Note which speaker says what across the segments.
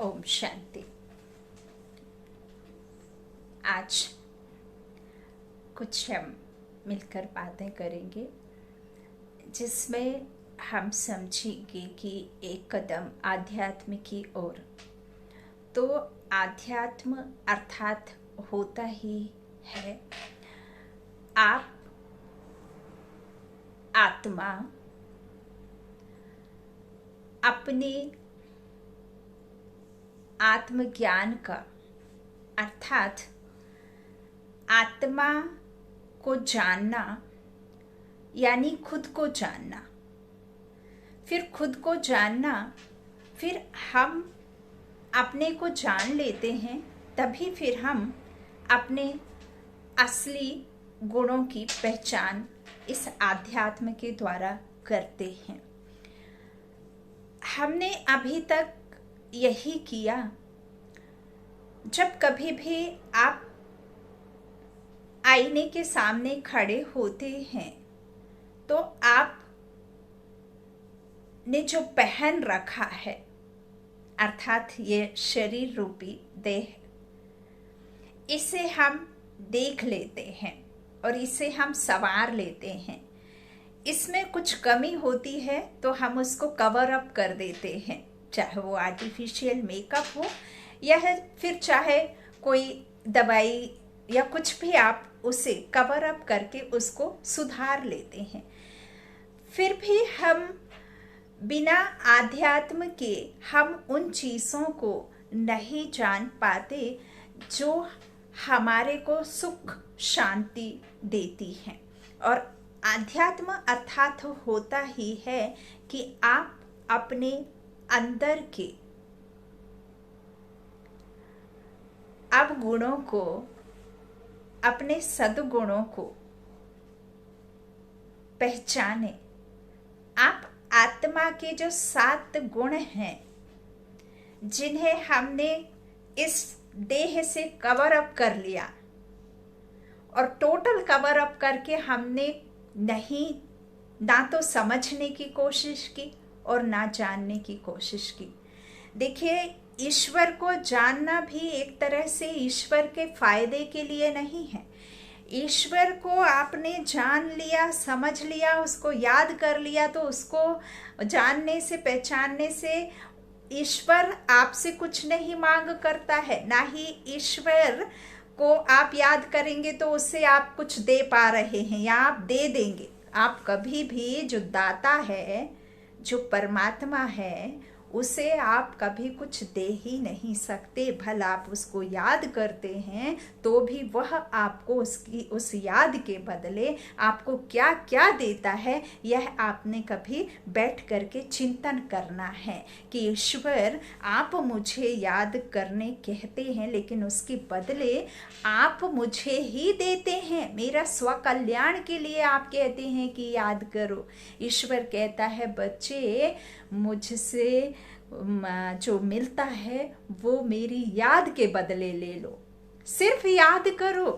Speaker 1: ओम शांति। आज कुछ हम मिलकर बातें करेंगे जिसमें हम समझेंगे कि एक कदम आध्यात्म की ओर। तो आध्यात्म अर्थात होता ही है आप आत्मा अपने आत्मज्ञान का अर्थात आत्मा को जानना यानी खुद को जानना, फिर खुद को जानना, फिर हम अपने को जान लेते हैं, तभी फिर हम अपने असली गुणों की पहचान इस आध्यात्म के द्वारा करते हैं। हमने अभी तक यही किया। जब कभी भी आप आईने के सामने खड़े होते हैं तो आप ने जो पहन रखा है अर्थात ये शरीर रूपी देह, इसे हम देख लेते हैं और इसे हम संवार लेते हैं। इसमें कुछ कमी होती है तो हम उसको कवर अप कर देते हैं, चाहे वो आर्टिफिशियल मेकअप हो या फिर चाहे कोई दवाई या कुछ भी, आप उसे कवर अप करके उसको सुधार लेते हैं। फिर भी हम बिना आध्यात्म के हम उन चीज़ों को नहीं जान पाते जो हमारे को सुख शांति देती हैं। और आध्यात्म अर्थात होता ही है कि आप अपने अंदर के अवगुणों को, अपने सद्गुणों को पहचाने। आप आत्मा के जो 7 गुण हैं जिन्हें हमने इस देह से कवर अप कर लिया और टोटल कवर अप करके हमने नहीं ना तो समझने की कोशिश की और ना जानने की कोशिश की। देखिए, ईश्वर को जानना भी एक तरह से ईश्वर के फायदे के लिए नहीं है। ईश्वर को आपने जान लिया, समझ लिया, उसको याद कर लिया, तो उसको जानने से, पहचानने से ईश्वर आपसे कुछ नहीं मांग करता है। ना ही ईश्वर को आप याद करेंगे तो उससे आप कुछ दे पा रहे हैं या आप दे देंगे। आप कभी भी जो दाता है, जो परमात्मा है, उसे आप कभी कुछ दे ही नहीं सकते। भला आप उसको याद करते हैं तो भी वह आपको उस याद के बदले आपको क्या क्या देता है, यह आपने कभी बैठ करके चिंतन करना है कि ईश्वर आप मुझे याद करने कहते हैं, लेकिन उसके बदले आप मुझे ही देते हैं। मेरा स्वकल्याण के लिए आप कहते हैं कि याद करो। ईश्वर कहता है, बच्चे मुझसे जो मिलता है वो मेरी याद के बदले ले लो, सिर्फ याद करो,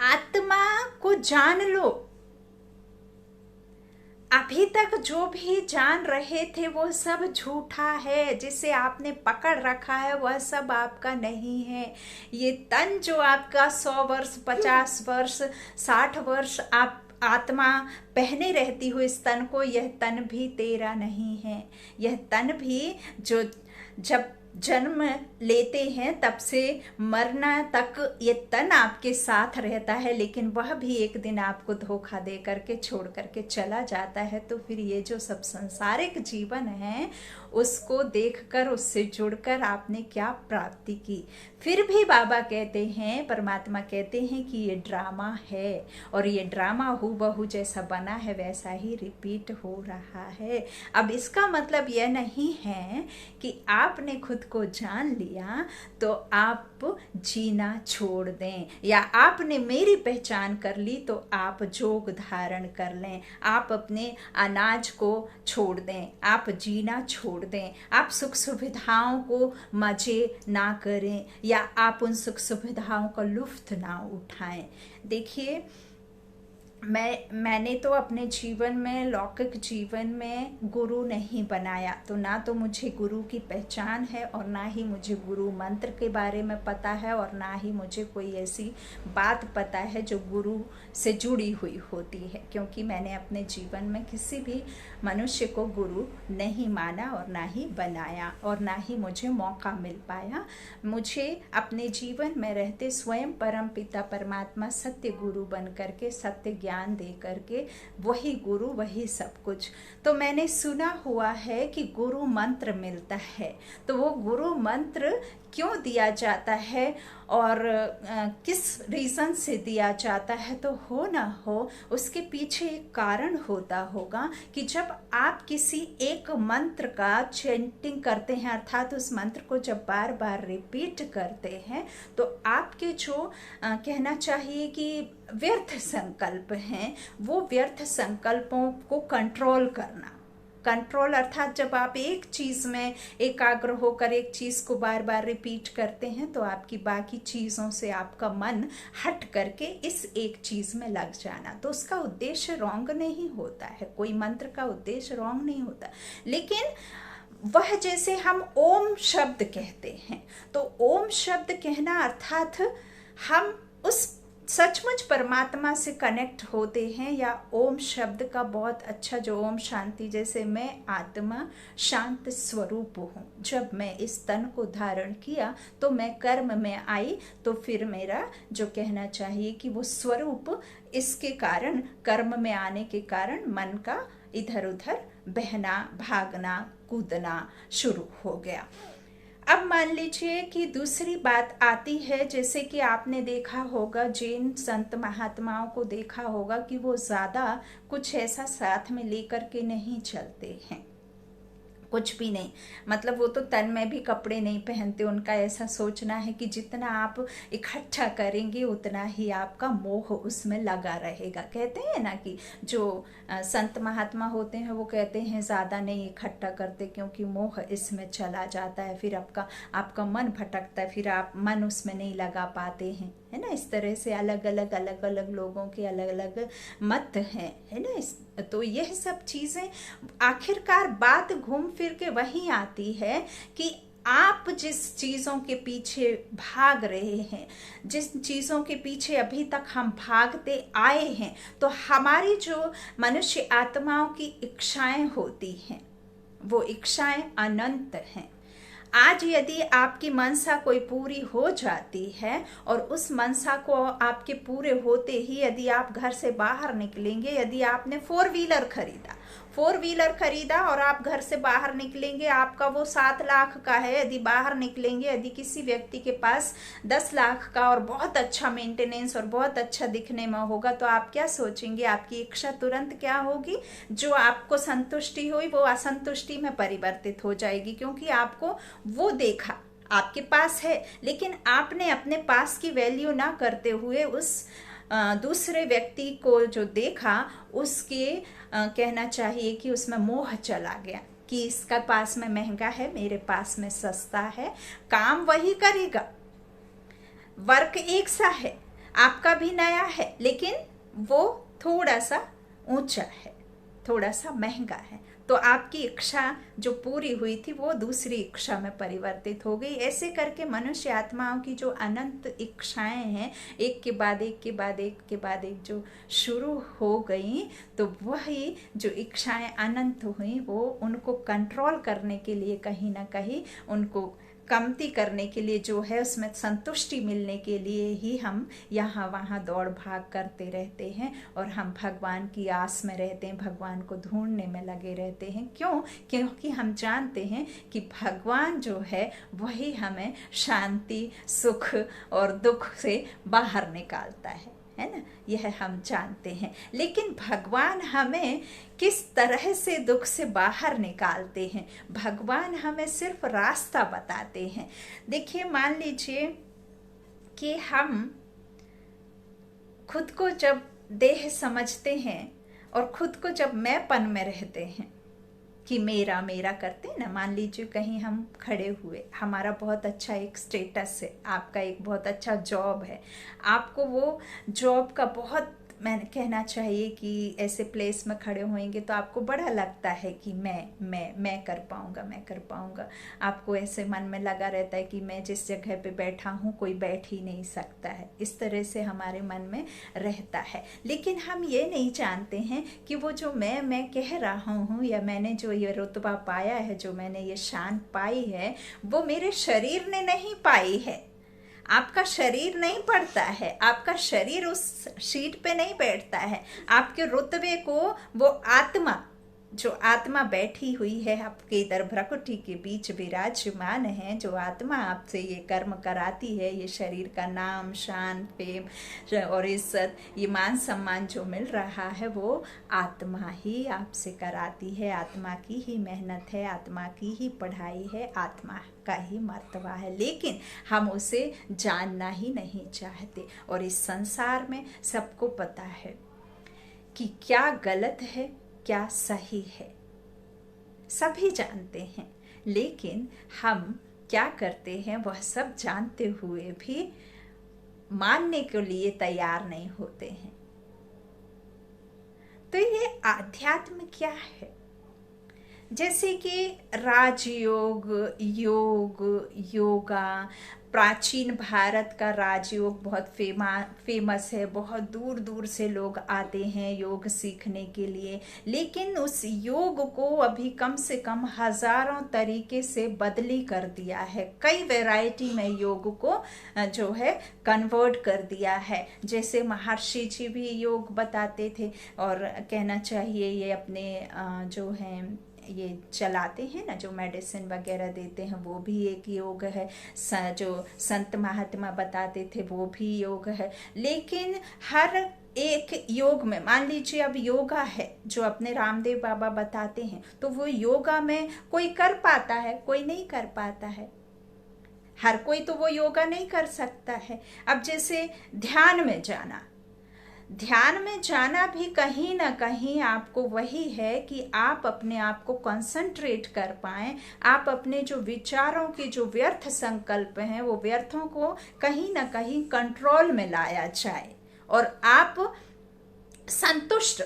Speaker 1: आत्मा को जान लो। अभी तक जो भी जान रहे थे वो सब झूठा है। जिसे आपने पकड़ रखा है वह सब आपका नहीं है। ये तन जो आपका 100 वर्ष, 50 वर्ष, 60 वर्ष आप आत्मा पहने रहती हो इस तन को, यह तन भी तेरा नहीं है। यह तन भी जो जब जन्म लेते हैं तब से मरना तक ये तन आपके साथ रहता है, लेकिन वह भी एक दिन आपको धोखा दे करके छोड़ करके चला जाता है। तो फिर ये जो सब सांसारिक जीवन है उसको देखकर, उससे जुड़कर आपने क्या प्राप्ति की। फिर भी बाबा कहते हैं, परमात्मा कहते हैं कि ये ड्रामा है और ये ड्रामा हूबहू जैसा बना है वैसा ही रिपीट हो रहा है। अब इसका मतलब यह नहीं है कि आपने खुद को जान लिया तो आप जीना छोड़ दें, या आपने मेरी पहचान कर ली तो आप जोग धारण कर लें, आप अपने अनाज को छोड़ दें, आप जीना छोड़ दें, आप सुख सुविधाओं को मजे ना करें या आप उन सुख सुविधाओं का लुफ्त ना उठाएं। देखिए, मैंने तो अपने जीवन में, लौकिक जीवन में गुरु नहीं बनाया, तो ना तो मुझे गुरु की पहचान है और ना ही मुझे गुरु मंत्र के बारे में पता है और ना ही मुझे कोई ऐसी बात पता है जो गुरु से जुड़ी हुई होती है, क्योंकि मैंने अपने जीवन में किसी भी मनुष्य को गुरु नहीं माना और ना ही बनाया और ना ही मुझे मौका मिल पाया। मुझे अपने जीवन में रहते स्वयं परम पिता परमात्मा सत्य गुरु बन करके, सत्य ज्ञान दे करके, वही गुरु वही सब कुछ। तो मैंने सुना हुआ है कि गुरु मंत्र मिलता है, तो वो गुरु मंत्र क्यों दिया जाता है और किस रीज़न से दिया जाता है, तो हो ना हो उसके पीछे एक कारण होता होगा कि जब आप किसी एक मंत्र का चैंटिंग करते हैं, अर्थात उस मंत्र को जब बार बार रिपीट करते हैं, तो आपके जो कहना चाहिए कि व्यर्थ संकल्प हैं, वो व्यर्थ संकल्पों को कंट्रोल करना, कंट्रोल अर्थात जब आप एक चीज़ में एकाग्र होकर एक चीज़ को बार बार रिपीट करते हैं, तो आपकी बाकी चीज़ों से आपका मन हट करके इस एक चीज़ में लग जाना। तो उसका उद्देश्य रॉन्ग नहीं होता है, कोई मंत्र का उद्देश्य रॉन्ग नहीं होता, लेकिन वह जैसे हम ओम शब्द कहते हैं, तो ओम शब्द कहना अर्थात हम उस सचमुच परमात्मा से कनेक्ट होते हैं, या ओम शब्द का बहुत अच्छा जो ओम शांति, जैसे मैं आत्मा शांत स्वरूप हूँ, जब मैं इस तन को धारण किया तो मैं कर्म में आई, तो फिर मेरा जो कहना चाहिए कि वो स्वरूप, इसके कारण कर्म में आने के कारण मन का इधर उधर बहना, भागना, कूदना शुरू हो गया। अब मान लीजिए कि दूसरी बात आती है, जैसे कि आपने देखा होगा, जैन संत महात्माओं को देखा होगा कि वो ज़्यादा कुछ ऐसा साथ में लेकर के नहीं चलते हैं, कुछ भी नहीं, मतलब वो तो तन में भी कपड़े नहीं पहनते। उनका ऐसा सोचना है कि जितना आप इकट्ठा करेंगे उतना ही आपका मोह उसमें लगा रहेगा। कहते हैं ना कि जो संत महात्मा होते हैं वो कहते हैं ज़्यादा नहीं इकट्ठा करते, क्योंकि मोह इसमें चला जाता है, फिर आपका मन भटकता है, फिर आप मन उसमें नहीं लगा पाते हैं, है ना। इस तरह से अलग अलग लोगों के अलग अलग मत हैं, है ना। तो यह सब चीज़ें आखिरकार बात घूम फिर के वहीं आती है कि आप जिस चीज़ों के पीछे भाग रहे हैं, जिस चीज़ों के पीछे अभी तक हम भागते आए हैं, तो हमारी जो मनुष्य आत्माओं की इच्छाएं होती हैं, वो इच्छाएं अनंत हैं। आज यदि आपकी मनसा कोई पूरी हो जाती है और उस मनसा को आपके पूरे होते ही यदि आप घर से बाहर निकलेंगे, यदि आपने फोर व्हीलर खरीदा और आप घर से बाहर निकलेंगे, आपका वो 7 लाख का है, यदि बाहर निकलेंगे, यदि किसी व्यक्ति के पास 10 लाख का और बहुत अच्छा मेंटेनेंस और बहुत अच्छा दिखने में होगा, तो आप क्या सोचेंगे? आपकी इच्छा तुरंत क्या होगी? जो आपको संतुष्टि हुई वो असंतुष्टि में परिवर्तित हो जाएगी, क्योंकि आपको वो देखा, आपके पास है, लेकिन आपने अपने पास की वैल्यू ना करते हुए उस दूसरे व्यक्ति को जो देखा, उसके कहना चाहिए कि उसमें मोह चला गया कि इसका पास में महंगा है, मेरे पास में सस्ता है। काम वही करेगा, वर्क एक सा है, आपका भी नया है, लेकिन वो थोड़ा सा ऊंचा है, थोड़ा सा महंगा है, तो आपकी इच्छा जो पूरी हुई थी वो दूसरी इच्छा में परिवर्तित हो गई। ऐसे करके मनुष्य आत्माओं की जो अनंत इच्छाएं हैं, एक के बाद एक के बाद एक के बाद एक जो शुरू हो गई, तो वही जो इच्छाएं अनंत हुई वो उनको कंट्रोल करने के लिए, कहीं ना कहीं उनको कमती करने के लिए, जो है उसमें संतुष्टि मिलने के लिए ही हम यहाँ वहाँ दौड़ भाग करते रहते हैं और हम भगवान की आस में रहते हैं, भगवान को ढूंढने में लगे रहते हैं। क्यों? क्योंकि हम जानते हैं कि भगवान जो है वही हमें शांति, सुख और दुख से बाहर निकालता है ना, यह हम जानते हैं। लेकिन भगवान हमें किस तरह से दुख से बाहर निकालते हैं, भगवान हमें सिर्फ रास्ता बताते हैं। देखिए, मान लीजिए कि हम खुद को जब देह समझते हैं और खुद को जब मैंपन में रहते हैं कि मेरा मेरा करते हैं ना, मान लीजिए कहीं हम खड़े हुए, हमारा बहुत अच्छा एक स्टेटस है, आपका एक बहुत अच्छा जॉब है, आपको वो जॉब का बहुत मैंने कहना चाहिए कि ऐसे प्लेस में खड़े होंगे तो आपको बड़ा लगता है कि मैं कर पाऊंगा, मैं कर पाऊंगा। आपको ऐसे मन में लगा रहता है कि मैं जिस जगह पे बैठा हूँ कोई बैठ ही नहीं सकता है, इस तरह से हमारे मन में रहता है। लेकिन हम ये नहीं जानते हैं कि वो जो मैं कह रहा हूँ, या मैंने जो ये रुतबा पाया है, जो मैंने ये शान पाई है, वो मेरे शरीर ने नहीं पाई है। आपका शरीर नहीं पड़ता है, आपका शरीर उस सीट पे नहीं बैठता है। आपके रुतबे को वो आत्मा, जो आत्मा बैठी हुई है आपके इधर प्रकृति के बीच विराजमान है, जो आत्मा आपसे ये कर्म कराती है, ये शरीर का नाम, शान, फेम और इज्जत, ये मान सम्मान जो मिल रहा है, वो आत्मा ही आपसे कराती है। आत्मा की ही मेहनत है, आत्मा की ही पढ़ाई है, आत्मा का ही मर्तबा है। लेकिन हम उसे जानना ही नहीं चाहते। और इस संसार में सबको पता है कि क्या गलत है, क्या सही है, सभी जानते हैं। लेकिन हम क्या करते हैं, वह सब जानते हुए भी मानने के लिए तैयार नहीं होते हैं। तो ये आध्यात्म क्या है? जैसे कि राजयोग, योग, योगा, प्राचीन भारत का राजयोग बहुत फेमस है। बहुत दूर दूर से लोग आते हैं योग सीखने के लिए। लेकिन उस योग को अभी कम से कम हजारों तरीके से बदली कर दिया है। कई वैरायटी में योग को जो है कन्वर्ट कर दिया है। जैसे महर्षि जी भी योग बताते थे, और कहना चाहिए ये अपने जो हैं ये चलाते हैं ना, जो मेडिसिन वगैरह देते हैं, वो भी एक योग है। जो संत महात्मा बताते थे वो भी योग है। लेकिन हर एक योग में, मान लीजिए अब योगा है जो अपने रामदेव बाबा बताते हैं, तो वो योगा में कोई कर पाता है, कोई नहीं कर पाता है। हर कोई तो वो योगा नहीं कर सकता है। अब जैसे ध्यान में जाना, ध्यान में जाना भी कहीं ना कहीं आपको वही है कि आप अपने आप को कंसंट्रेट कर पाएं। आप अपने जो विचारों के जो व्यर्थ संकल्प हैं, वो व्यर्थों को कहीं ना कहीं कंट्रोल में लाया जाए, और आप संतुष्ट,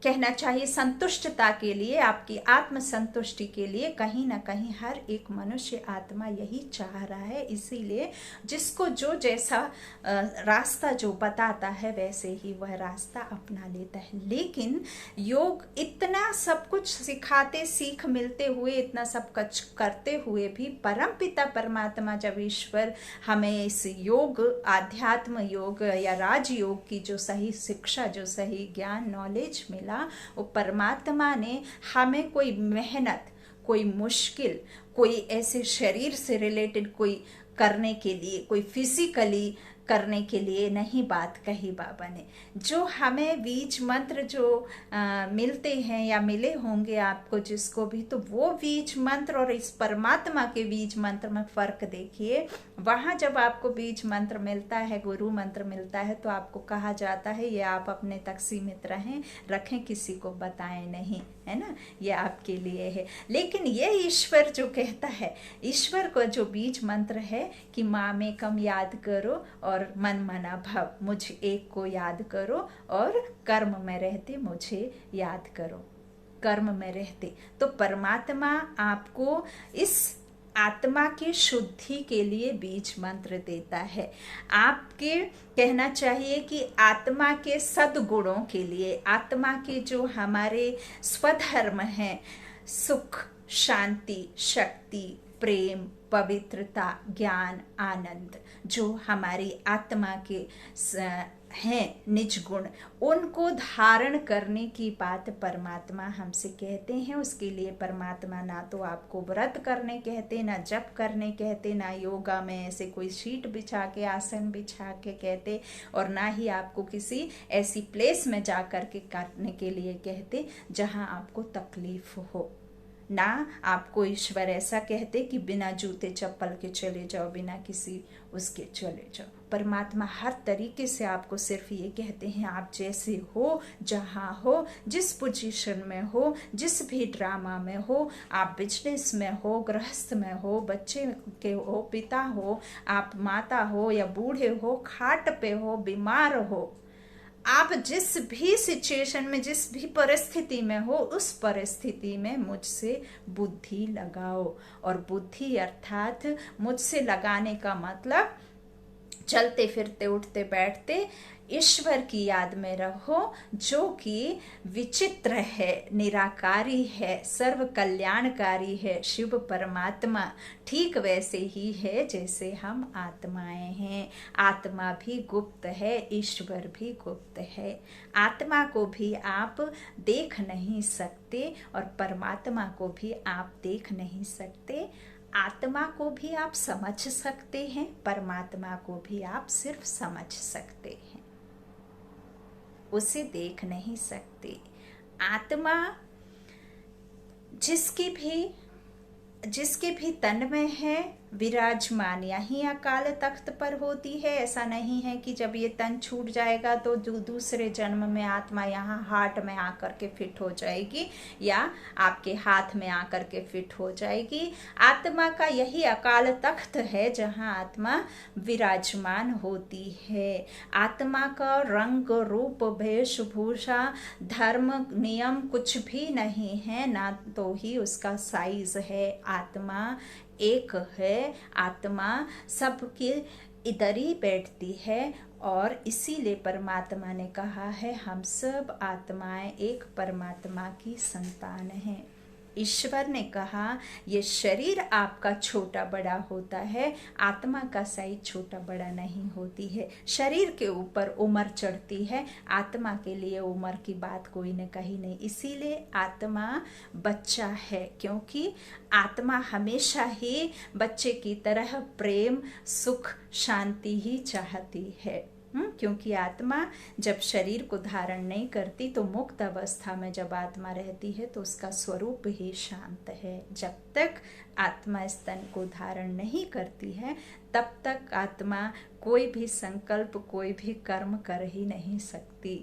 Speaker 1: कहना चाहिए संतुष्टता के लिए, आपकी आत्म संतुष्टि के लिए कहीं ना कहीं हर एक मनुष्य आत्मा यही चाह रहा है। इसीलिए जिसको जो जैसा रास्ता जो बताता है वैसे ही वह रास्ता अपना लेता है। लेकिन योग इतना सब कुछ सिखाते, सीख मिलते हुए, इतना सब कुछ करते हुए भी परम पिता परमात्मा जब ईश्वर हमें इस योग, आध्यात्म योग या राजयोग की जो सही शिक्षा, जो सही ज्ञान, नॉलेज मिला, वो परमात्मा ने हमें कोई मेहनत, कोई मुश्किल, कोई ऐसे शरीर से रिलेटेड कोई करने के लिए, कोई फिजिकली करने के लिए नहीं बात कही बाबा ने। जो हमें बीज मंत्र जो मिलते हैं या मिले होंगे आपको जिसको भी, तो वो बीज मंत्र और इस परमात्मा के बीज मंत्र में फर्क देखिए। वहाँ जब आपको बीज मंत्र मिलता है, गुरु मंत्र मिलता है, तो आपको कहा जाता है ये आप अपने तक सीमित रखें, किसी को बताएं नहीं, है ना, ये आपके लिए है। लेकिन ये ईश्वर जो कहता है, ईश्वर को जो बीज मंत्र है कि मामेकम याद करो और मन मना भव, मुझ एक को याद करो और कर्म में रहते मुझे याद करो, कर्म में रहते। तो परमात्मा आपको इस आत्मा की शुद्धि के लिए बीज मंत्र देता है। आपके कहना चाहिए कि आत्मा के सद्गुणों के लिए, आत्मा के जो हमारे स्वधर्म हैं, सुख, शांति, शक्ति, प्रेम, पवित्रता, ज्ञान, आनंद, जो हमारी आत्मा के हैं निज गुण, उनको धारण करने की बात परमात्मा हमसे कहते हैं। उसके लिए परमात्मा ना तो आपको व्रत करने कहते, ना जप करने कहते, ना योगा में ऐसे कोई शीट बिछा के, आसन बिछा के कहते, और ना ही आपको किसी ऐसी प्लेस में जा कर के करने के लिए कहते जहां आपको तकलीफ हो। ना आपको ईश्वर ऐसा कहते कि बिना जूते चप्पल के चले जाओ, बिना किसी उसके चले जाओ। परमात्मा हर तरीके से आपको सिर्फ ये कहते हैं, आप जैसे हो, जहाँ हो, जिस पोजीशन में हो, जिस भी ड्रामा में हो, आप बिजनेस में हो, गृहस्थ में हो, बच्चे के हो, पिता हो, आप माता हो या बूढ़े हो, खाट पे हो, बीमार हो, आप जिस भी सिचुएशन में, जिस भी परिस्थिति में हो, उस परिस्थिति में मुझसे बुद्धि लगाओ। और बुद्धि अर्थात मुझसे लगाने का मतलब चलते फिरते उठते बैठते ईश्वर की याद में रहो, जो कि विचित्र है, निराकारी है, सर्व कल्याणकारी है, शिव परमात्मा ठीक वैसे ही है जैसे हम आत्माएं हैं। आत्मा भी गुप्त है, ईश्वर भी गुप्त है। आत्मा को भी आप देख नहीं सकते और परमात्मा को भी आप देख नहीं सकते। आत्मा को भी आप समझ सकते हैं, परमात्मा को भी आप सिर्फ समझ सकते हैं, उसे देख नहीं सकते। आत्मा जिसके भी तन में है विराजमान, यहीं अकाल तख्त पर होती है। ऐसा नहीं है कि जब ये तन छूट जाएगा तो दूसरे जन्म में आत्मा यहाँ हार्ट में आकर के फिट हो जाएगी या आपके हाथ में आकर के फिट हो जाएगी। आत्मा का यही अकाल तख्त है जहाँ आत्मा विराजमान होती है। आत्मा का रंग रूप वेशभूषा धर्म नियम कुछ भी नहीं है, ना तो ही उसका साइज है। आत्मा एक है, आत्मा सबके इधर ही बैठती है और इसीलिए परमात्मा ने कहा है हम सब आत्माएं एक परमात्मा की संतान हैं। ईश्वर ने कहा ये शरीर आपका छोटा बड़ा होता है, आत्मा का साइज छोटा बड़ा नहीं होती है। शरीर के ऊपर उम्र चढ़ती है, आत्मा के लिए उम्र की बात कोई ने कही नहीं। इसीलिए आत्मा बच्चा है, क्योंकि आत्मा हमेशा ही बच्चे की तरह प्रेम सुख शांति ही चाहती है। क्योंकि आत्मा जब शरीर को धारण नहीं करती तो मुक्त अवस्था में जब आत्मा रहती है तो उसका स्वरूप ही शांत है। जब तक आत्मा इस तन को धारण नहीं करती है तब तक आत्मा कोई भी संकल्प कोई भी कर्म कर ही नहीं सकती,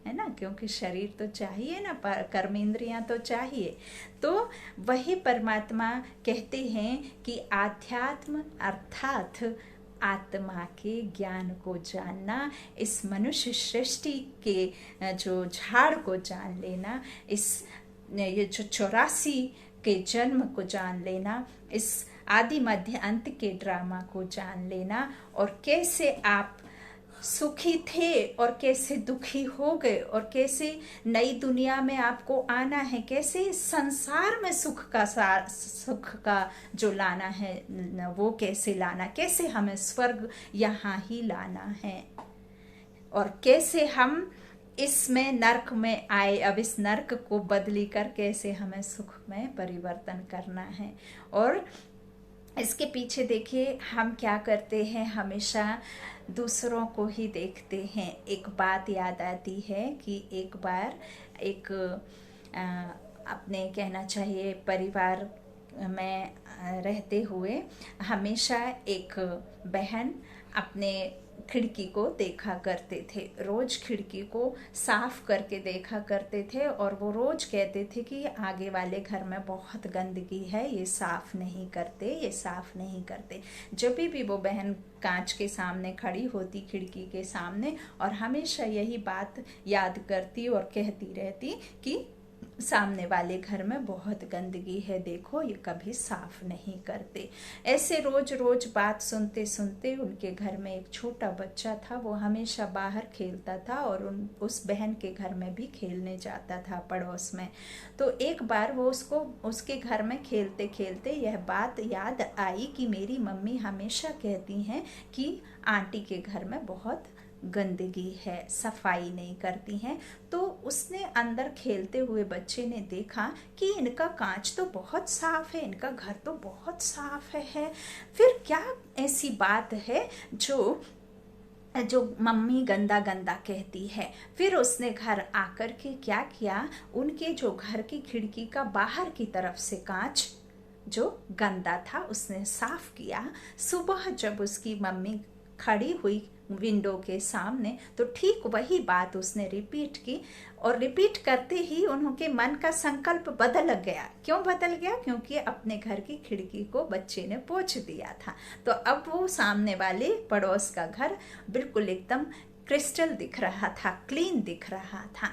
Speaker 1: है ना, क्योंकि शरीर तो चाहिए ना, कर्म इंद्रियां तो चाहिए। तो वही परमात्मा कहते हैं कि आध्यात्म अर्थात आत्मा के ज्ञान को जानना, इस मनुष्य सृष्टि के जो झाड़ को जान लेना, ये जो 84 के जन्म को जान लेना, इस आदि मध्य अंत के ड्रामा को जान लेना, और कैसे आप सुखी थे और कैसे दुखी हो गए और कैसे नई दुनिया में आपको आना है, कैसे संसार में सुख का जो लाना है वो कैसे लाना, कैसे हमें स्वर्ग यहाँ ही लाना है, और कैसे हम इसमें नर्क में आए, अब इस नर्क को बदली कर कैसे हमें सुख में परिवर्तन करना है। और इसके पीछे देखिए हम क्या करते हैं, हमेशा दूसरों को ही देखते हैं। एक बात याद आती है कि एक बार एक अपने कहना चाहिए परिवार में रहते हुए हमेशा एक बहन अपने खिड़की को देखा करते थे, रोज खिड़की को साफ करके देखा करते थे, और वो रोज कहते थे कि आगे वाले घर में बहुत गंदगी है, ये साफ नहीं करते, ये साफ नहीं करते। जब भी वो बहन कांच के सामने खड़ी होती खिड़की के सामने और हमेशा यही बात याद करती और कहती रहती कि सामने वाले घर में बहुत गंदगी है, देखो ये कभी साफ नहीं करते। ऐसे रोज रोज बात सुनते सुनते उनके घर में एक छोटा बच्चा था, वो हमेशा बाहर खेलता था और उस बहन के घर में भी खेलने जाता था पड़ोस में। तो एक बार वो उसके घर में खेलते खेलते यह बात याद आई कि मेरी मम्मी हमेशा कहती हैं कि आंटी के घर में बहुत गंदगी है, सफाई नहीं करती हैं। तो उसने अंदर खेलते हुए बच्चे ने देखा कि इनका कांच तो बहुत साफ है, इनका घर तो बहुत साफ है, फिर क्या ऐसी बात है जो मम्मी गंदा गंदा कहती है। फिर उसने घर आकर के क्या किया, उनके जो घर की खिड़की का बाहर की तरफ से कांच जो गंदा था उसने साफ किया। सुबह जब उसकी मम्मी खड़ी हुई विंडो के सामने तो ठीक वही बात उसने रिपीट की, और रिपीट करते ही उनके मन का संकल्प बदल गया। क्यों बदल गया? क्योंकि अपने घर की खिड़की को बच्चे ने पोंछ दिया था। तो अब वो सामने वाले पड़ोस का घर बिल्कुल एकदम क्रिस्टल दिख रहा था, क्लीन दिख रहा था।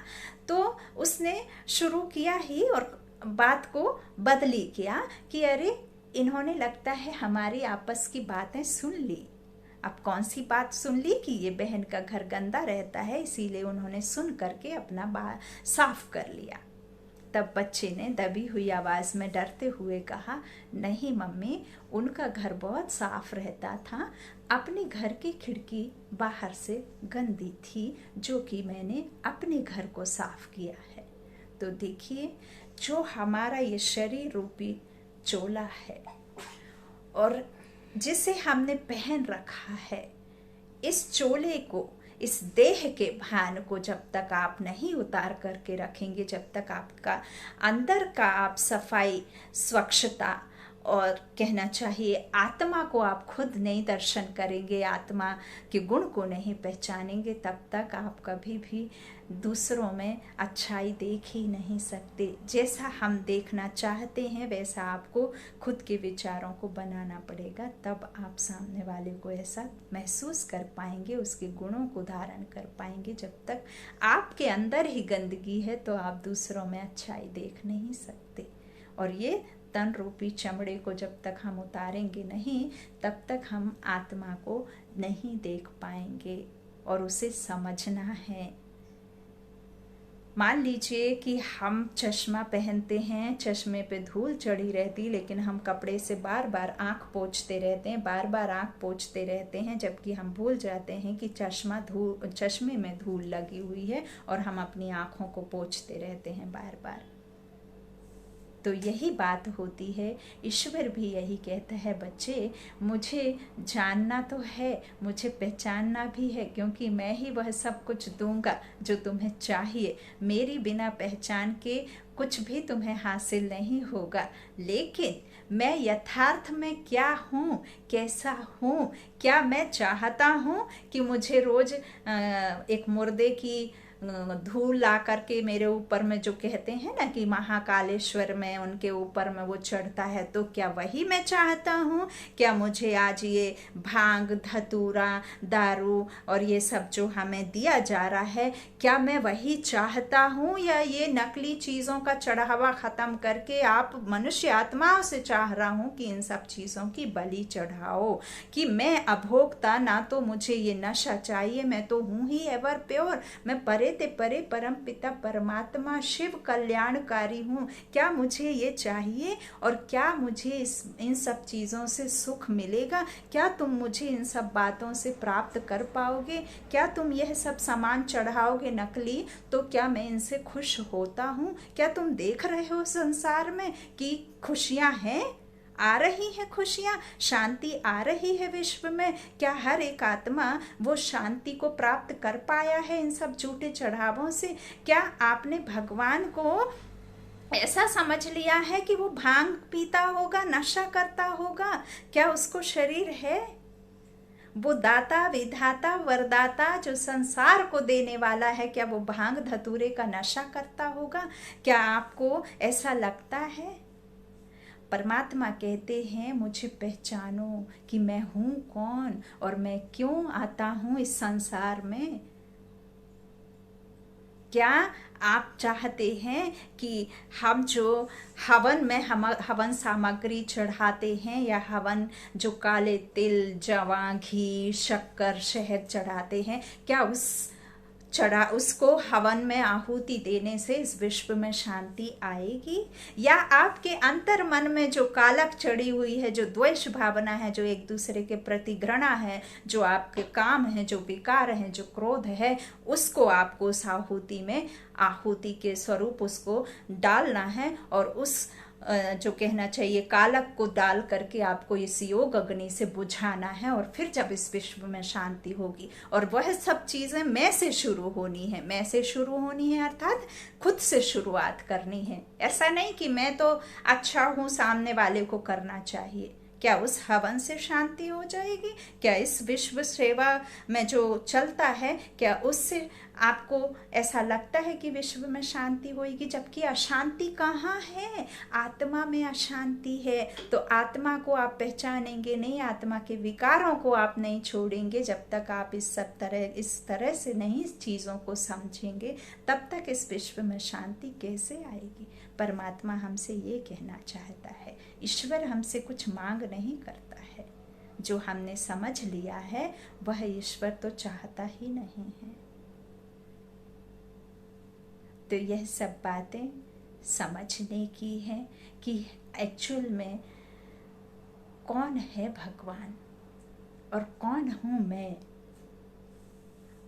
Speaker 1: तो उसने शुरू किया ही और बात को बदली किया कि अरे इन्होंने लगता है हमारी आपस की बातें सुन ली। अब कौन सी बात सुन ली कि ये बहन का घर गंदा रहता है, इसीलिए उन्होंने सुन करके अपना बाहर साफ कर लिया। तब बच्चे ने दबी हुई आवाज में डरते हुए कहा, नहीं मम्मी, उनका घर बहुत साफ रहता था, अपने घर की खिड़की बाहर से गंदी थी जो कि मैंने अपने घर को साफ किया है। तो देखिए, जो हमारा ये शरीर रूपी चोला है और जिसे हमने पहन रखा है, इस चोले को, इस देह के भान को जब तक आप नहीं उतार करके रखेंगे, जब तक आपका अंदर का आप सफाई, स्वच्छता और कहना चाहिए आत्मा को आप खुद नहीं दर्शन करेंगे, आत्मा के गुण को नहीं पहचानेंगे, तब तक आप कभी भी दूसरों में अच्छाई देख ही नहीं सकते। जैसा हम देखना चाहते हैं वैसा आपको खुद के विचारों को बनाना पड़ेगा, तब आप सामने वाले को ऐसा महसूस कर पाएंगे, उसके गुणों को धारण कर पाएंगे। जब तक आपके अंदर ही गंदगी है तो आप दूसरों में अच्छाई देख नहीं सकते। और ये तन रूपी चमड़े को जब तक हम उतारेंगे नहीं, तब तक हम आत्मा को नहीं देख पाएंगे और उसे समझना है। मान लीजिए कि हम चश्मा पहनते हैं, चश्मे पे धूल चढ़ी रहती, लेकिन हम कपड़े से बार बार आँख पोंछते रहते हैं, बार बार आँख पोंछते रहते हैं, जबकि हम भूल जाते हैं कि चश्मे में धूल लगी हुई है और हम अपनी आँखों को पोंछते रहते हैं बार बार। तो यही बात होती है। ईश्वर भी यही कहता है, बच्चे मुझे जानना तो है, मुझे पहचानना भी है, क्योंकि मैं ही वह सब कुछ दूंगा जो तुम्हें चाहिए। मेरी बिना पहचान के कुछ भी तुम्हें हासिल नहीं होगा। लेकिन मैं यथार्थ में क्या हूँ, कैसा हूँ, क्या मैं चाहता हूँ कि मुझे रोज एक मुर्दे की धूल ला करके मेरे ऊपर में, जो कहते हैं ना कि महाकालेश्वर में उनके ऊपर में वो चढ़ता है, तो क्या वही मैं चाहता हूँ? क्या मुझे आज ये भांग, धतूरा, दारू और ये सब जो हमें दिया जा रहा है, क्या मैं वही चाहता हूँ? या ये नकली चीज़ों का चढ़ावा ख़त्म करके आप मनुष्य आत्माओं से चाह रहा हूँ कि इन सब चीज़ों की बलि चढ़ाओ, कि मैं अभोक्ता, ना तो मुझे ये नशा चाहिए, मैं तो हूँ ही एवर प्योर, मैं परे ते परे परम पिता परमात्मा शिव कल्याणकारी हूँ। क्या मुझे ये चाहिए और क्या मुझे इन सब चीज़ों से सुख मिलेगा? क्या तुम मुझे इन सब बातों से प्राप्त कर पाओगे? क्या तुम यह सब सामान चढ़ाओगे नकली, तो क्या मैं इनसे खुश होता हूँ? क्या तुम देख रहे हो संसार में कि खुशियाँ हैं, आ रही है खुशियाँ, शांति आ रही है विश्व में? क्या हर एक आत्मा वो शांति को प्राप्त कर पाया है इन सब झूठे चढ़ावों से? क्या आपने भगवान को ऐसा समझ लिया है कि वो भांग पीता होगा, नशा करता होगा? क्या उसको शरीर है? वो दाता, विधाता, वरदाता जो संसार को देने वाला है, क्या वो भांग धतूरे का नशा करता होगा? क्या आपको ऐसा लगता है? परमात्मा कहते हैं, मुझे पहचानो कि मैं हूँ कौन और मैं क्यों आता हूँ इस संसार में। क्या आप चाहते हैं कि हम जो हवन में हवन सामग्री चढ़ाते हैं, या हवन जो काले तिल, जवां, घी, शक्कर, शहद चढ़ाते हैं, क्या उसको हवन में आहुति देने से इस विश्व में शांति आएगी? या आपके अंतर मन में जो कालक चढ़ी हुई है, जो द्वेष भावना है, जो एक दूसरे के प्रति घृणा है, जो आपके काम है, जो विकार है, जो क्रोध है, उसको आपको उस आहुति के स्वरूप उसको डालना है और उस जो कहना चाहिए कालक को डाल करके आपको इस योग अग्नि से बुझाना है। और फिर जब इस विश्व में शांति होगी, और वह सब चीजें मैं से शुरू होनी है, मैं से शुरू होनी है, अर्थात खुद से शुरुआत करनी है। ऐसा नहीं कि मैं तो अच्छा हूँ, सामने वाले को करना चाहिए। क्या उस हवन से शांति हो जाएगी? क्या इस विश्व सेवा में जो चलता है, क्या उससे आपको ऐसा लगता है कि विश्व में शांति होगी? जबकि अशांति कहाँ है? आत्मा में अशांति है। तो आत्मा को आप पहचानेंगे नहीं, आत्मा के विकारों को आप नहीं छोड़ेंगे, जब तक आप इस तरह से नहीं इस चीज़ों को समझेंगे, तब तक इस विश्व में शांति कैसे आएगी? परमात्मा हमसे ये कहना चाहता है, ईश्वर हमसे कुछ मांग नहीं करता है। जो हमने समझ लिया है वह ईश्वर तो चाहता ही नहीं है। तो यह सब बातें समझने की हैं कि एक्चुअल में कौन है भगवान और कौन हूँ मैं,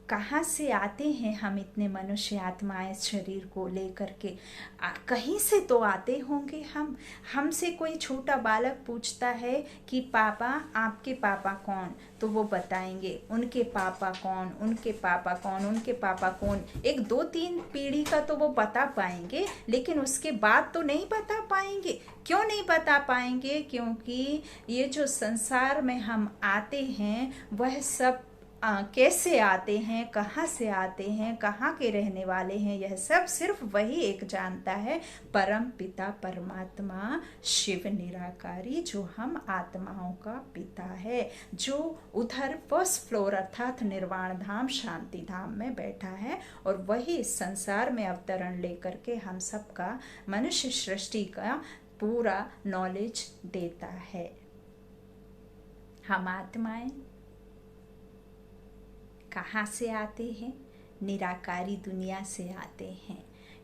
Speaker 1: कहाँ से आते हैं हम इतने मनुष्य आत्माएं शरीर को लेकर के। कहीं से तो आते होंगे हम। हमसे कोई छोटा बालक पूछता है कि पापा आपके पापा कौन, तो वो बताएंगे उनके पापा कौन, उनके पापा कौन, उनके पापा कौन। 1 2 3 पीढ़ी का तो वो बता पाएंगे, लेकिन उसके बाद तो नहीं बता पाएंगे। क्यों नहीं बता पाएंगे? क्योंकि ये जो संसार में हम आते हैं वह सब कैसे आते हैं, कहाँ से आते हैं, कहाँ के रहने वाले हैं, यह सब सिर्फ वही एक जानता है, परम पिता परमात्मा शिव निराकारी, जो हम आत्माओं का पिता है, जो उधर 1st फ्लोर अर्थात निर्वाण धाम शांति धाम में बैठा है, और वही इस संसार में अवतरण लेकर के हम सबका मनुष्य सृष्टि का पूरा नॉलेज देता है। हम आत्माएं कहाँ से आते हैं? निराकारी दुनिया से आते हैं।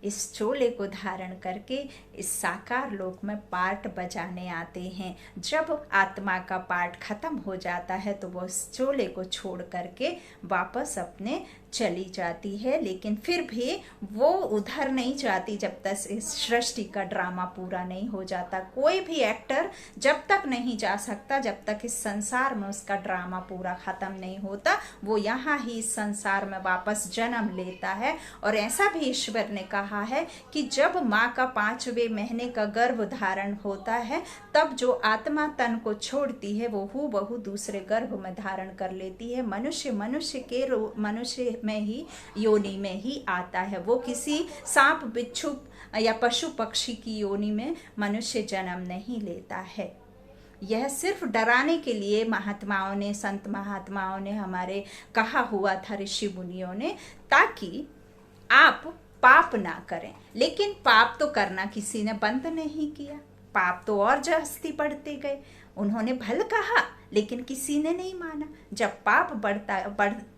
Speaker 1: इस चोले को धारण करके इस साकार लोक में पार्ट बजाने आते हैं। जब आत्मा का पार्ट खत्म हो जाता है तो वो इस चोले को छोड़ करके वापस अपने चली जाती है, लेकिन फिर भी वो उधर नहीं जाती जब तक इस सृष्टि का ड्रामा पूरा नहीं हो जाता। कोई भी एक्टर जब तक नहीं जा सकता जब तक इस संसार में उसका ड्रामा पूरा खत्म नहीं होता। वो यहाँ ही इस संसार में वापस जन्म लेता है। और ऐसा भी ईश्वर ने कहा है कि जब माँ का 5वें महीने का गर्भ धारण होता है, तब जो आत्मा तन को छोड़ती है वो हूबहू दूसरे गर्भ में धारण कर लेती है। मनुष्य में ही योनि में ही आता है। वो किसी सांप बिच्छू या पशु पक्षी की योनि में मनुष्य जन्म नहीं लेता है। यह सिर्फ डराने के लिए महात्माओं ने, संत महात्माओं ने हमारे कहा हुआ था, ऋषि मुनियों ने, ताकि आप पाप ना करें। लेकिन पाप तो करना किसी ने बंद नहीं किया, पाप तो और जास्ती बढ़ते गए। उन्होंने भल कहा लेकिन किसी ने नहीं माना। जब पाप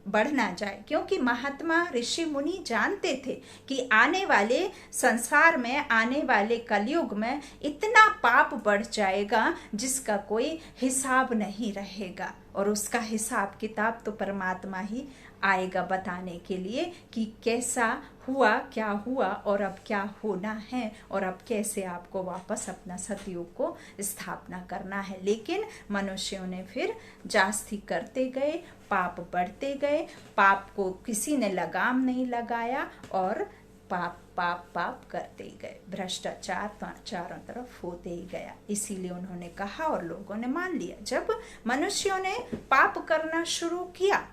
Speaker 1: बढ़ना जाए, क्योंकि महात्मा ऋषि मुनि जानते थे कि आने वाले संसार में, आने वाले कलयुग में इतना पाप बढ़ जाएगा जिसका कोई हिसाब नहीं रहेगा। और उसका हिसाब किताब तो परमात्मा ही आएगा बताने के लिए कि कैसा हुआ, क्या हुआ और अब क्या होना है, और अब कैसे आपको वापस अपना सतयुग को स्थापना करना है। लेकिन मनुष्यों ने फिर जास्ती करते गए, पाप बढ़ते गए, पाप को किसी ने लगाम नहीं लगाया और पाप पाप पाप करते ही गए। भ्रष्टाचार चारों तरफ होते ही गया। इसीलिए उन्होंने कहा और लोगों ने मान लिया। जब मनुष्यों ने पाप करना शुरू किया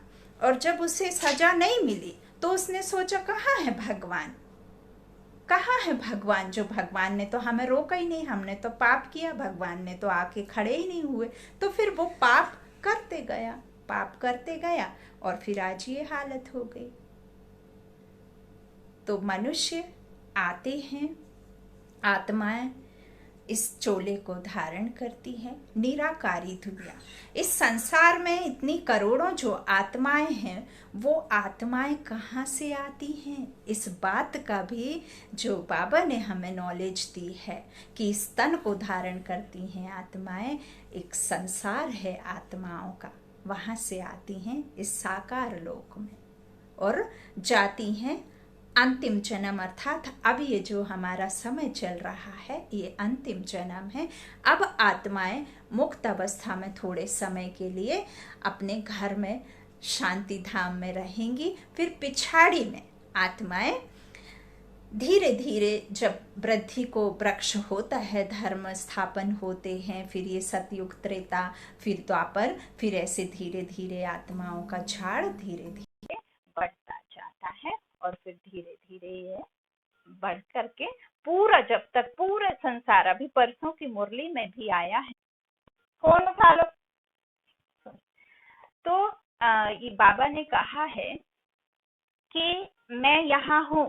Speaker 1: और जब उसे सजा नहीं मिली तो उसने सोचा कहाँ है भगवान, कहाँ है भगवान? जो भगवान ने तो हमें रोका ही नहीं, हमने तो पाप किया, भगवान ने तो आके खड़े ही नहीं हुए। तो फिर वो पाप करते गया, पाप करते गया और फिर आज ये हालत हो गई। तो मनुष्य आते हैं, आत्माएं इस चोले को धारण करती हैं। निराकारी दुनिया, इस संसार में इतनी करोड़ों जो आत्माएं हैं, वो आत्माएं कहाँ से आती हैं? इस बात का भी जो बाबा ने हमें नॉलेज दी है कि इस तन को धारण करती हैं आत्माएं, एक संसार है आत्माओं का, वहाँ से आती हैं इस साकार लोक में और जाती हैं अंतिम जन्म। अर्थात अब ये जो हमारा समय चल रहा है ये अंतिम जन्म है। अब आत्माएं मुक्त अवस्था में थोड़े समय के लिए अपने घर में शांति धाम में रहेंगी। फिर पिछाड़ी में आत्माएं धीरे धीरे जब वृद्धि को वृक्ष होता है, धर्म स्थापन होते हैं, फिर ये सतयुग, त्रेता, फिर द्वापर, फिर ऐसे धीरे धीरे आत्माओं का झाड़ धीरे धीरे बढ़ता जाता है। और फिर धीरे धीरे ये बढ़ करके पूरा, जब तक पूरा संसार, अभी परसों की मुरली में भी आया है, फोन उठा लो, तो ये बाबा ने कहा है कि मैं यहाँ हूँ,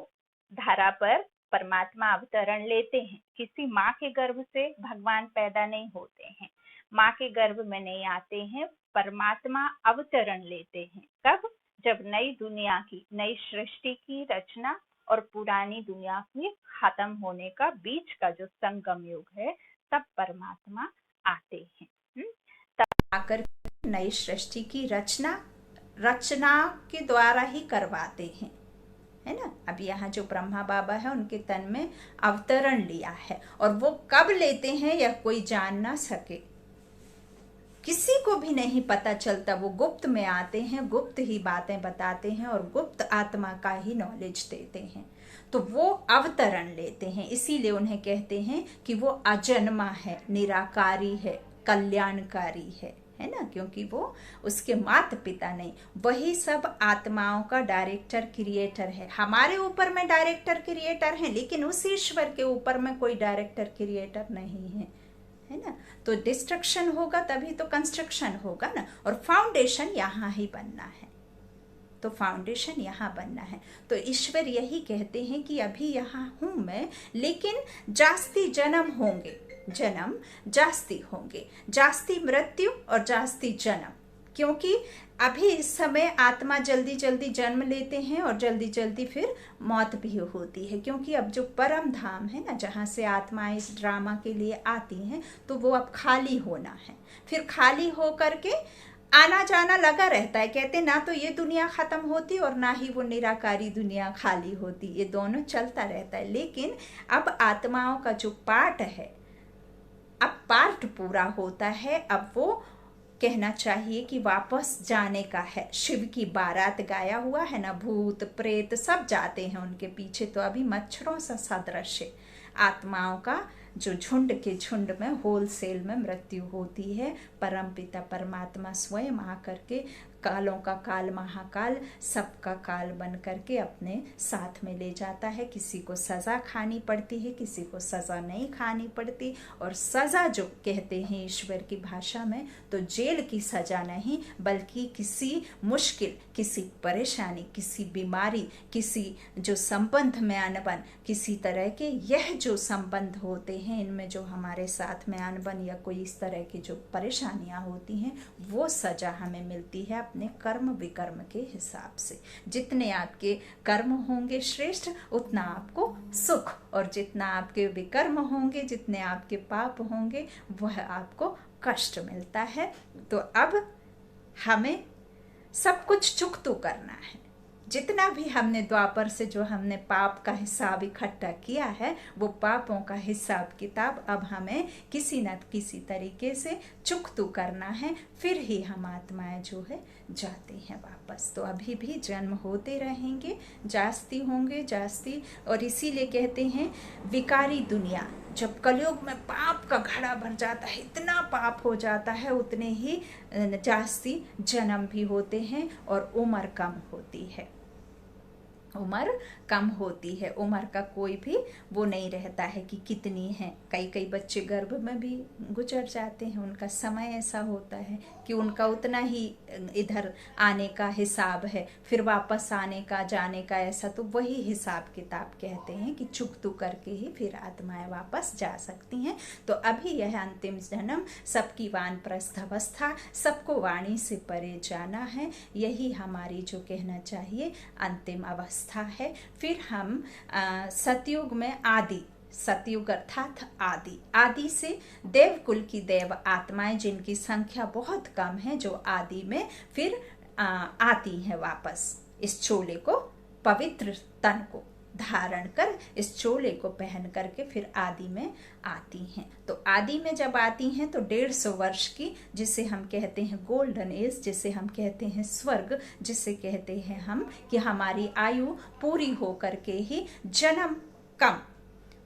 Speaker 1: धरा पर परमात्मा अवतरण लेते हैं। किसी माँ के गर्भ से भगवान पैदा नहीं होते हैं, माँ के गर्भ में नहीं आते हैं, परमात्मा अवतरण लेते हैं। कब? जब नई दुनिया की, नई सृष्टि की रचना और पुरानी दुनिया की खत्म होने का बीच का जो संगम युग है, तब परमात्मा आते हैं। तब आकर नई सृष्टि की रचना के द्वारा ही करवाते हैं, है ना। अब यहाँ जो ब्रह्मा बाबा है, उनके तन में अवतरण लिया है, और वो कब लेते हैं यह कोई जान ना सके, किसी को भी नहीं पता चलता। वो गुप्त में आते हैं, गुप्त ही बातें बताते हैं और गुप्त आत्मा का ही नॉलेज देते हैं। तो वो अवतरण लेते हैं, इसीलिए उन्हें कहते हैं कि वो अजन्मा है, निराकारी है, कल्याणकारी है ना, क्योंकि वो उसके माता पिता नहीं, वही सब आत्माओं का डायरेक्टर क्रिएटर है। हमारे ऊपर में डायरेक्टर क्रिएटर है, लेकिन उस ईश्वर के ऊपर में कोई डायरेक्टर क्रिएटर नहीं है ना। तो डिस्ट्रक्शन होगा तभी तो कंस्ट्रक्शन होगा ना, और फाउंडेशन यहाँ ही बनना है, तो फाउंडेशन यहाँ बनना है। तो ईश्वर यही कहते हैं कि अभी यहाँ हूं मैं, लेकिन जास्ती जन्म होंगे, जन्म जास्ती होंगे, जास्ती मृत्यु और जास्ती जन्म, क्योंकि अभी इस समय आत्मा जल्दी जल्दी जन्म लेते हैं और जल्दी जल्दी फिर मौत भी होती है, क्योंकि अब जो परम धाम है ना, जहाँ से आत्माएं इस ड्रामा के लिए आती हैं, तो वो अब खाली होना है। फिर खाली हो करके आना जाना लगा रहता है। कहते ना तो ये दुनिया खत्म होती और ना ही वो निराकारी दुनिया खाली होती, ये दोनों चलता रहता है। लेकिन अब आत्माओं का जो पार्ट है, अब पार्ट पूरा होता है, अब वो कहना चाहिए कि वापस जाने का है। शिव की बारात गाया हुआ है ना, भूत प्रेत सब जाते हैं उनके पीछे। तो अभी मच्छरों सा सदृश आत्माओं का जो झुंड के झुंड में होलसेल में मृत्यु होती है। परमपिता परमात्मा स्वयं आकर के कालों का काल, महाकाल, सबका काल बन करके अपने साथ में ले जाता है। किसी को सजा खानी पड़ती है, किसी को सजा नहीं खानी पड़ती। और सजा जो कहते हैं ईश्वर की भाषा में, तो जेल की सजा नहीं, बल्कि किसी मुश्किल, किसी परेशानी, किसी बीमारी, किसी जो संबंध में अनबन, किसी तरह के यह जो संबंध होते हैं, इनमें जो हमारे साथ में अनबन या कोई इस तरह की जो परेशानियां होती हैं, वो सजा हमें मिलती है अपने कर्म विकर्म के हिसाब से। जितने आपके कर्म होंगे श्रेष्ठ, उतना आपको सुख, और जितना आपके विकर्म होंगे, जितने आपके पाप होंगे, वह आपको कष्ट मिलता है। तो अब हमें सब कुछ चुकतू करना है। जितना भी हमने द्वापर से जो हमने पाप का हिसाब इकट्ठा किया है, वो पापों का हिसाब किताब अब हमें किसी न किसी तरीके से चुकतू करना है। फिर ही हम आत्माएं जो है जाते हैं वापस। तो अभी भी जन्म होते रहेंगे, जास्ती होंगे, जास्ती। और इसीलिए कहते हैं विकारी दुनिया, जब कलयुग में पाप का घड़ा भर जाता है, इतना पाप हो जाता है, उतने ही जास्ती जन्म भी होते हैं और उम्र कम होती है। उम्र कम होती है, उम्र का कोई भी वो नहीं रहता है कि कितनी है। कई कई बच्चे गर्भ में भी गुजर जाते हैं, उनका समय ऐसा होता है कि उनका उतना ही इधर आने का हिसाब है, फिर वापस आने का, जाने का, ऐसा। तो वही हिसाब किताब कहते हैं कि चुकतू करके ही फिर आत्माएं वापस जा सकती हैं। तो अभी यह अंतिम जन्म, सबकी वानप्रस्थ अवस्था, सबको वाणी से परे जाना है, यही हमारी जो कहना चाहिए अंतिम अवस्था है। फिर हम सतयुग में आदि, सतयुग अर्थात आदि, आदि से देवकुल की देव आत्माएं, जिनकी संख्या बहुत कम है, जो आदि में फिर आती हैं वापस, इस चोले को, पवित्र तन को धारण कर, इस चोले को पहन करके फिर आदि में आती हैं। तो आदि में जब आती हैं तो 150 वर्ष की, जिसे हम कहते हैं गोल्डन एज, जिसे हम कहते हैं स्वर्ग, जिसे कहते हैं हम कि हमारी आयु पूरी हो करके ही जन्म कम,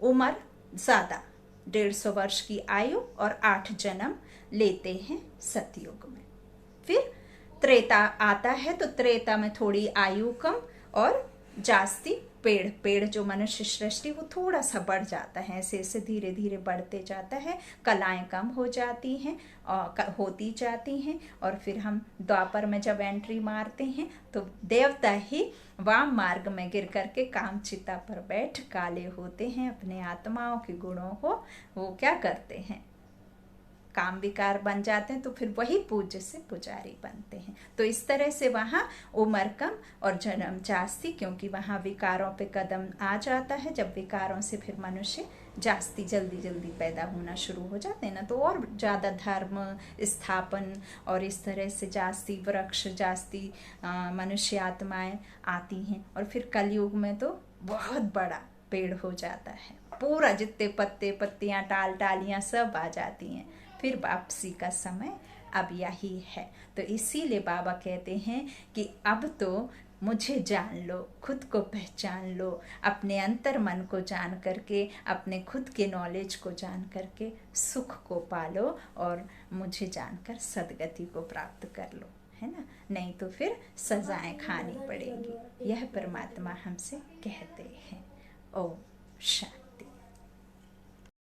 Speaker 1: उम्र ज़्यादा, 150 वर्ष की आयु और 8 जन्म लेते हैं सतयुग में। फिर त्रेता आता है तो त्रेता में थोड़ी आयु कम और जास्ती पेड़ जो मनुष्य सृष्टि वो थोड़ा सा बढ़ जाता है, ऐसे ऐसे धीरे धीरे बढ़ते जाता है, कलाएं कम हो जाती हैं और होती जाती हैं। और फिर हम द्वापर में जब एंट्री मारते हैं तो देवता ही वाम मार्ग में गिर करके कामचिता पर बैठ काले होते हैं, अपने आत्माओं के गुणों को वो क्या करते हैं, काम विकार बन जाते हैं, तो फिर वही पूज्य से पुजारी बनते हैं। तो इस तरह से वहाँ उम्र कम और जन्म जास्ती, क्योंकि वहाँ विकारों पे कदम आ जाता है। जब विकारों से फिर मनुष्य जास्ती जल्दी पैदा होना शुरू हो जाते हैं ना, तो और ज़्यादा धर्म स्थापन और इस तरह से जास्ती वृक्ष, जास्ती मनुष्य आत्माएं आती हैं। और फिर कलयुग में तो बहुत बड़ा पेड़ हो जाता है, पूरा जितने पत्ते पत्तियाँ टाल टालियाँ सब आ जाती हैं। फिर वापसी का समय अब यही है। तो इसीलिए बाबा कहते हैं कि अब तो मुझे जान लो, खुद को पहचान लो, अपने अंतर मन को जान करके, अपने खुद के नॉलेज को जान करके सुख को पालो और मुझे जानकर सदगति को प्राप्त कर लो, है ना। नहीं तो फिर सजाएं खानी पड़ेंगी। यह परमात्मा हमसे कहते हैं। ओम शांति।